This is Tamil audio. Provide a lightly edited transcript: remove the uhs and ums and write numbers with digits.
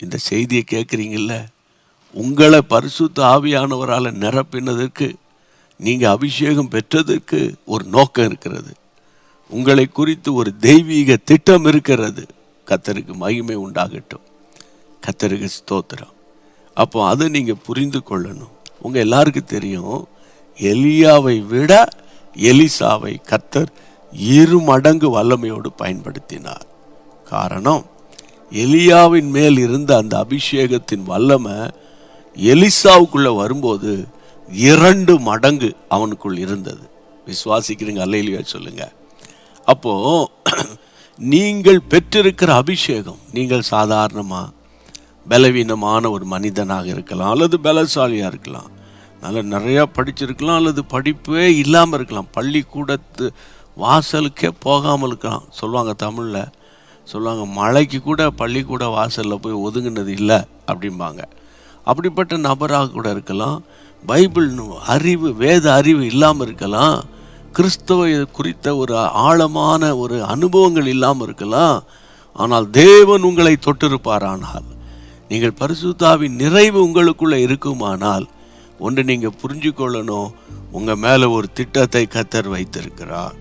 இந்த செய்தியை கேட்குறீங்கல்ல, உங்களை பரிசுத்த ஆவியானவரால் நிரப்பினதற்கு, நீங்கள் அபிஷேகம் பெற்றதற்கு ஒரு நோக்கம் இருக்கிறது. உங்களை குறித்து ஒரு தெய்வீக திட்டம் இருக்கிறது. கர்த்தருக்கு மகிமை உண்டாகட்டும். கர்த்தருக்கு ஸ்தோத்திரம். அப்போ அதை நீங்கள் புரிந்து கொள்ளணும். உங்கள் எல்லாருக்கும் தெரியும், எலியாவை விட எலிசாவை கர்த்தர் 2 மடங்கு வல்லமையோடு பயன்படுத்தினார். காரணம், எலியாவின் மேல் இருந்த அந்த அபிஷேகத்தின் வல்லமை எலிசாவுக்குள்ளே வரும்போது 2 மடங்கு அவனுக்குள் இருந்தது. விசுவாசிக்கிறீங்க? அல்லேலூயா சொல்லுங்க. அப்போ நீங்கள் பெற்றிருக்கிற அபிஷேகம், நீங்கள் சாதாரணமாக பலவீனமான ஒரு மனிதனாக இருக்கலாம், அல்லது பலசாலியாக இருக்கலாம், நிறையா படிச்சிருக்கலாம், அல்லது படிப்பே இல்லாமல் இருக்கலாம், பள்ளிக்கூடத்து வாசலுக்கே போகாமல் இருக்கலாம். சொல்லுவாங்க, தமிழில் சொல்லுவாங்க, மழைக்கு கூட பள்ளிக்கூட வாசலில் போய் ஒதுங்கினது இல்லை அப்படிம்பாங்க. அப்படிப்பட்ட நபராக கூட இருக்கலாம். பைபிள் அறிவு, வேத அறிவு இல்லாமல் இருக்கலாம். கிறிஸ்தவ குறித்த ஒரு ஆழமான ஒரு அனுபவங்கள் இல்லாமல் இருக்கலாம். ஆனால் தேவன் உங்களை தொட்டிருப்பாரானால், நீங்கள் பரிசுத்தாவின் நிறைவு உங்களுக்குள்ளே இருக்குமானால், ஒன்று நீங்கள் புரிஞ்சு கொள்ளணும், உங்கள் மேலே ஒரு திட்டத்தை கர்த்தர் வைத்திருக்கிறார்.